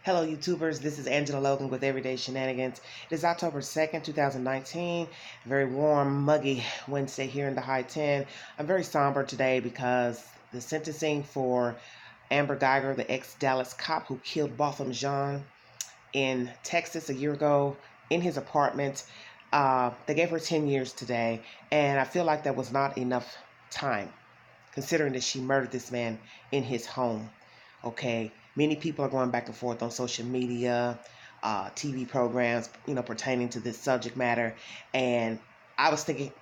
Hello, YouTubers. This is Angela Logan with Everyday Shenanigans. It is October 2nd, 2019. Very warm, muggy Wednesday here in the high 10. I'm very somber today because the sentencing for Amber Guyger, the ex-Dallas cop who killed Botham Jean in Texas a year ago in his apartment, they gave her 10 years today, and I feel like that was not enough time, considering that she murdered this man in his home. Okay, many people are going back and forth on social media, TV programs, pertaining to this subject matter. And I was thinking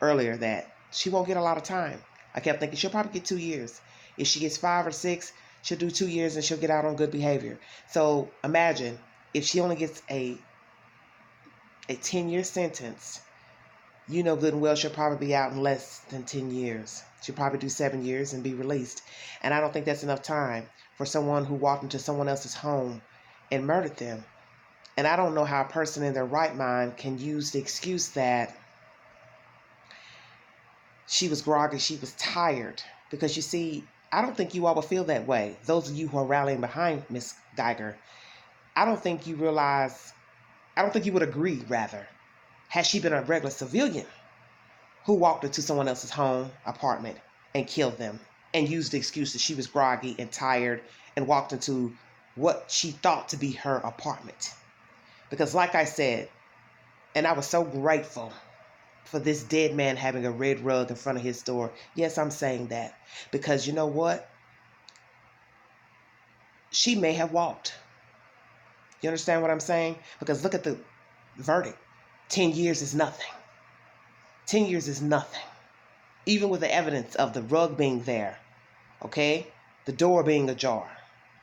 earlier, that she won't get a lot of time. I kept thinking she'll probably get 2 years. If she gets 5 or 6, she'll do 2 years and she'll get out on good behavior. So imagine if she only gets a 10-year sentence. You know good and well she'll probably be out in less than 10 years. She'll probably do 7 years and be released. And I don't think that's enough time for someone who walked into someone else's home and murdered them. And I don't know how a person in their right mind can use the excuse that she was groggy, she was tired. Because you see, I don't think you all will feel that way. Those of you who are rallying behind Miss Guyger, I don't think you would agree, rather, had she been a regular civilian who walked into someone else's home, apartment, and killed them, and used the excuse that she was groggy and tired and walked into what she thought to be her apartment. Because like I said, and I was so grateful for this dead man having a red rug in front of his door. Yes, I'm saying that. Because you know what? She may have walked. You understand what I'm saying? Because look at the verdict. 10 years is nothing. 10 years is nothing. Even with the evidence of the rug being there, okay? The door being ajar.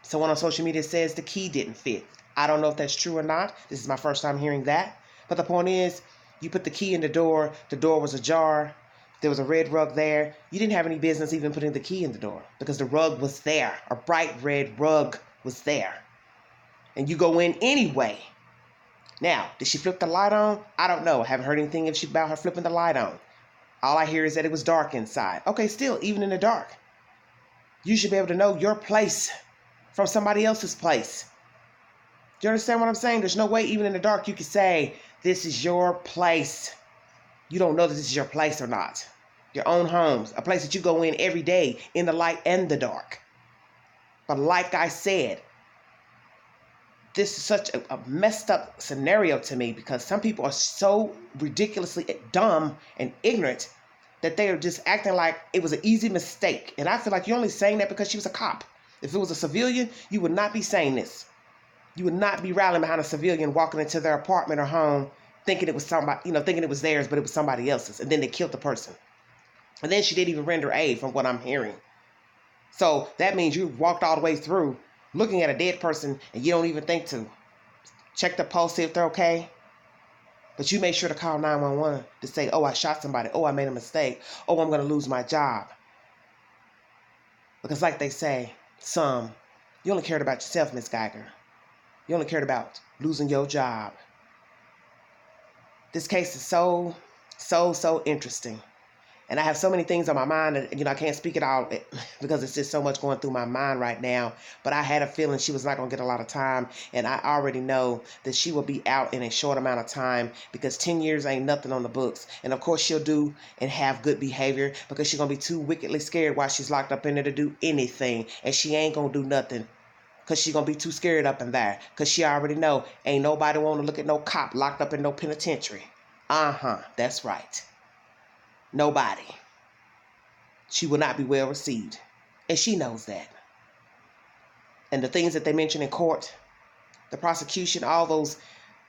Someone on social media says the key didn't fit. I don't know if that's true or not. This is my first time hearing that. But the point is, you put the key in the door was ajar, there was a red rug there. You didn't have any business even putting the key in the door because the rug was there. A bright red rug was there. And you go in anyway. Now, did she flip the light on? I don't know. I haven't heard anything about her flipping the light on. All I hear is that it was dark inside. Okay, still, even in the dark, you should be able to know your place from somebody else's place. Do you understand what I'm saying? There's no way, even in the dark, you can say, this is your place. You don't know that this is your place or not. Your own homes, a place that you go in every day in the light and the dark. But like I said, this is such a messed up scenario to me because some people are so ridiculously dumb and ignorant that they are just acting like it was an easy mistake. And I feel like you're only saying that because she was a cop. If it was a civilian, you would not be saying this. You would not be rallying behind a civilian walking into their apartment or home thinking it was somebody, thinking it was theirs, but it was somebody else's. And then they killed the person. And then she didn't even render aid from what I'm hearing. So that means you walked all the way through looking at a dead person and you don't even think to check the pulse, see if they're okay. But you made sure to call 911 to say, oh, I shot somebody. Oh, I made a mistake. Oh, I'm going to lose my job. Because like they say, you only cared about yourself, Miss Guyger. You only cared about losing your job. This case is so interesting. And I have so many things on my mind and, I can't speak it all because it's just so much going through my mind right now. But I had a feeling she was not going to get a lot of time. And I already know that she will be out in a short amount of time because 10 years ain't nothing on the books. And of course she'll do and have good behavior because she's going to be too wickedly scared while she's locked up in there to do anything. And she ain't going to do nothing because she's going to be too scared up in there because she already know ain't nobody want to look at no cop locked up in no penitentiary. That's right. Nobody. She will not be well received. And she knows that. And the things that they mention in court, the prosecution, all those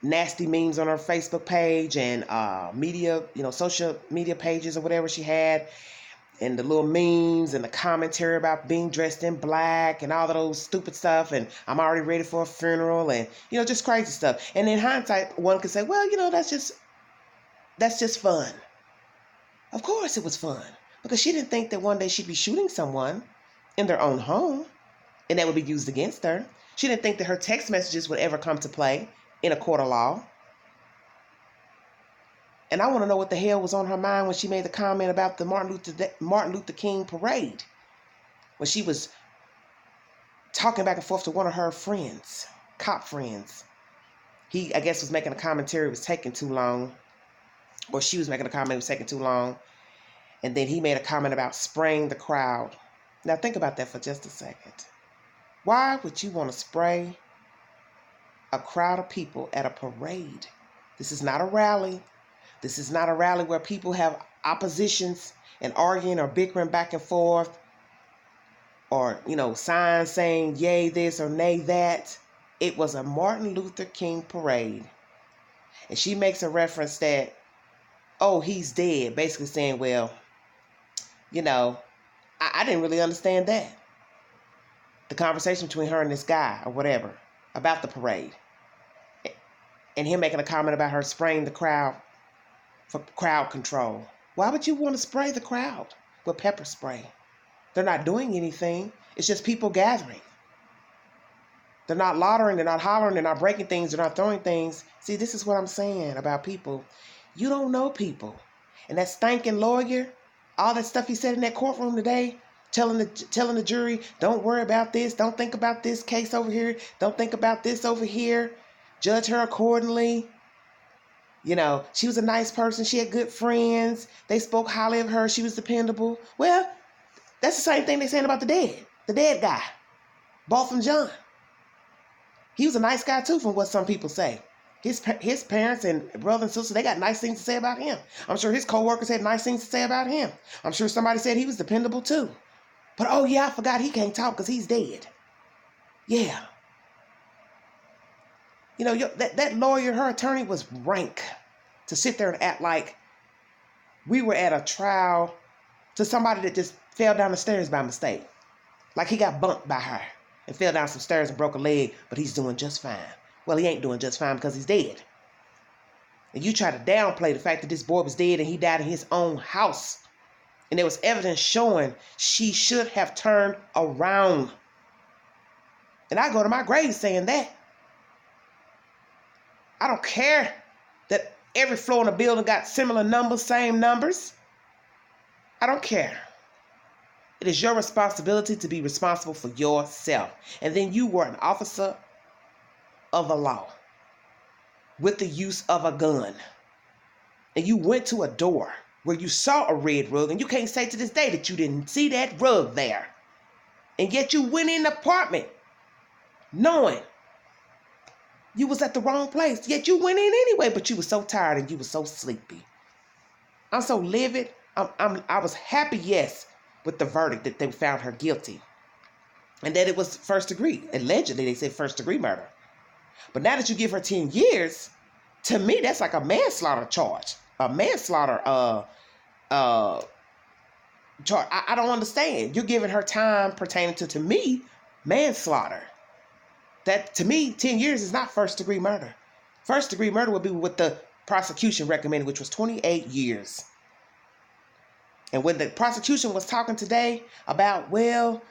nasty memes on her Facebook page and media, social media pages or whatever she had, and the little memes and the commentary about being dressed in black and all of those stupid stuff, and I'm already ready for a funeral and, just crazy stuff. And in hindsight, one could say, well, that's just fun. Of course it was fun, because she didn't think that one day she'd be shooting someone in their own home and that would be used against her. She didn't think that her text messages would ever come to play in a court of law. And I want to know what the hell was on her mind when she made the comment about the Martin Luther King parade, when she was talking back and forth to one of her friends, cop friends. He, I guess, was making a commentary, it was taking too long. Or she was making a comment, it was taking too long. And then he made a comment about spraying the crowd. Now think about that for just a second. Why would you want to spray a crowd of people at a parade? This is not a rally. This is not a rally where people have oppositions and arguing or bickering back and forth, or, signs saying yay this or nay that. It was a Martin Luther King parade. And she makes a reference that, oh, he's dead. Basically saying, well, I didn't really understand that. The conversation between her and this guy or whatever about the parade. And him making a comment about her spraying the crowd for crowd control. Why would you want to spray the crowd with pepper spray? They're not doing anything. It's just people gathering. They're not loitering, they're not hollering, they're not breaking things, they're not throwing things. See, this is what I'm saying about people. You don't know people. And that stinking lawyer, all that stuff he said in that courtroom today, telling the jury, don't worry about this, don't think about this case over here, don't think about this over here, judge her accordingly. She was a nice person, she had good friends, they spoke highly of her, she was dependable. Well, that's the same thing they're saying about the dead guy, Botham John. He was a nice guy too, from what some people say. His parents and brother and sister, they got nice things to say about him. I'm sure his co-workers had nice things to say about him. I'm sure somebody said he was dependable too. But oh yeah, I forgot he can't talk because he's dead. Yeah. That lawyer, her attorney was rank to sit there and act like we were at a trial to somebody that just fell down the stairs by mistake. Like he got bumped by her and fell down some stairs and broke a leg, but he's doing just fine. Well, he ain't doing just fine because he's dead. And you try to downplay the fact that this boy was dead and he died in his own house. And there was evidence showing she should have turned around. And I go to my grave saying that. I don't care that every floor in the building got similar numbers, same numbers. I don't care. It is your responsibility to be responsible for yourself. And then you were an officer of the law with the use of a gun. And you went to a door where you saw a red rug, and you can't say to this day that you didn't see that rug there. And yet you went in the apartment knowing you was at the wrong place. Yet you went in anyway, but you were so tired and you were so sleepy. I'm so livid. I was happy, yes, with the verdict that they found her guilty. And that it was first degree. Allegedly, they said first degree murder. But now that you give her 10 years, to me, that's like a manslaughter charge. A manslaughter charge. I don't understand. You're giving her time pertaining to me, manslaughter. That, to me, 10 years is not first degree murder. First degree murder would be what the prosecution recommended, which was 28 years. And when the prosecution was talking today about, well,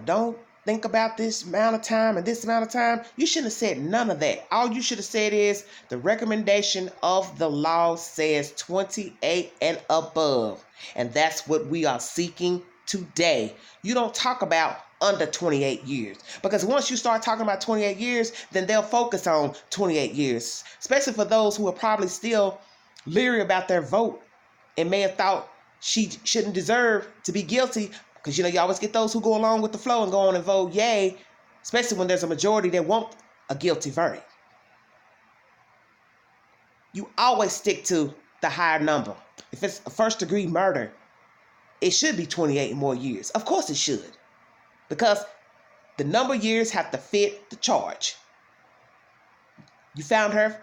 don't think about this amount of time and this amount of time, you shouldn't have said none of that. All you should have said is the recommendation of the law says 28 and above. And that's what we are seeking today. You don't talk about under 28 years. Because once you start talking about 28 years, then they'll focus on 28 years. Especially for those who are probably still leery about their vote and may have thought she shouldn't deserve to be guilty. Because, you always get those who go along with the flow and go on and vote yay, especially when there's a majority that want a guilty verdict. You always stick to the higher number. If it's a first degree murder, it should be 28 more years. Of course it should. Because the number of years have to fit the charge. You found her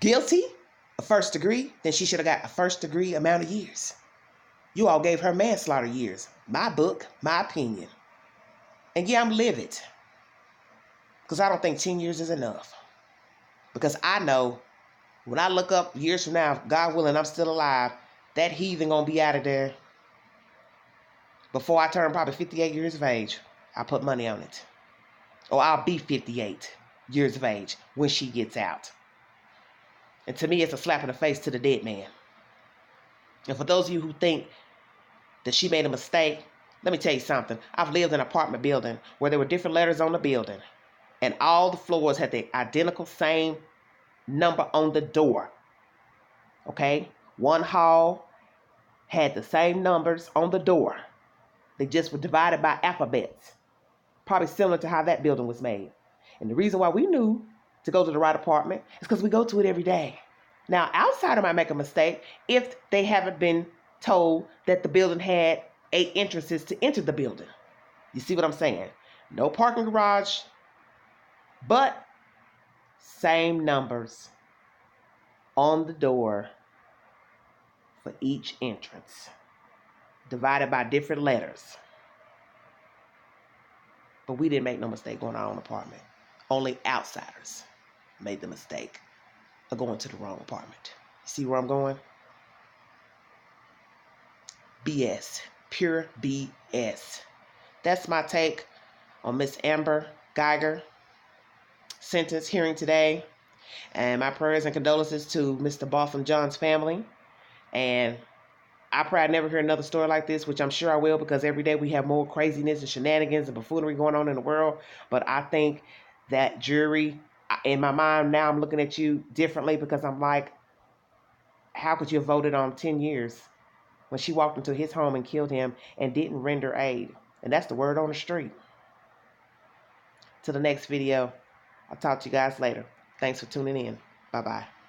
guilty of first degree, then she should have got a first degree amount of years. You all gave her manslaughter years. My book, my opinion. And yeah, I'm livid. Because I don't think 10 years is enough. Because I know when I look up years from now, God willing, I'm still alive, that heathen gonna be out of there before I turn probably 58 years of age. I'll put money on it. Or I'll be 58 years of age when she gets out. And to me, it's a slap in the face to the dead man. And for those of you who think that she made a mistake Let me tell you something. I've lived in an apartment building where there were different letters on the building, and all the floors had the identical same number on the door. Okay? One hall had the same numbers on the door. They just were divided by alphabets. Probably similar to how that building was made. And the reason why we knew to go to the right apartment is because we go to it every day. Now, outsider might make a mistake if they haven't been told that the building had 8 entrances to enter the building. You see what I'm saying? No parking garage, but same numbers on the door for each entrance, divided by different letters. But we didn't make no mistake going to our own apartment. Only outsiders made the mistake of going to the wrong apartment. You see where I'm going? BS. Pure BS. That's my take on Miss Amber Guyger sentence hearing today. And my prayers and condolences to Mr. Botham John's family. And I pray I never hear another story like this, which I'm sure I will, because every day we have more craziness and shenanigans and buffoonery going on in the world. But I think that jury, in my mind now, I'm looking at you differently, because I'm like, how could you have voted on 10 years when she walked into his home and killed him and didn't render aid? And that's the word on the street. Till the next video, I'll talk to you guys later. Thanks for tuning in. Bye-bye.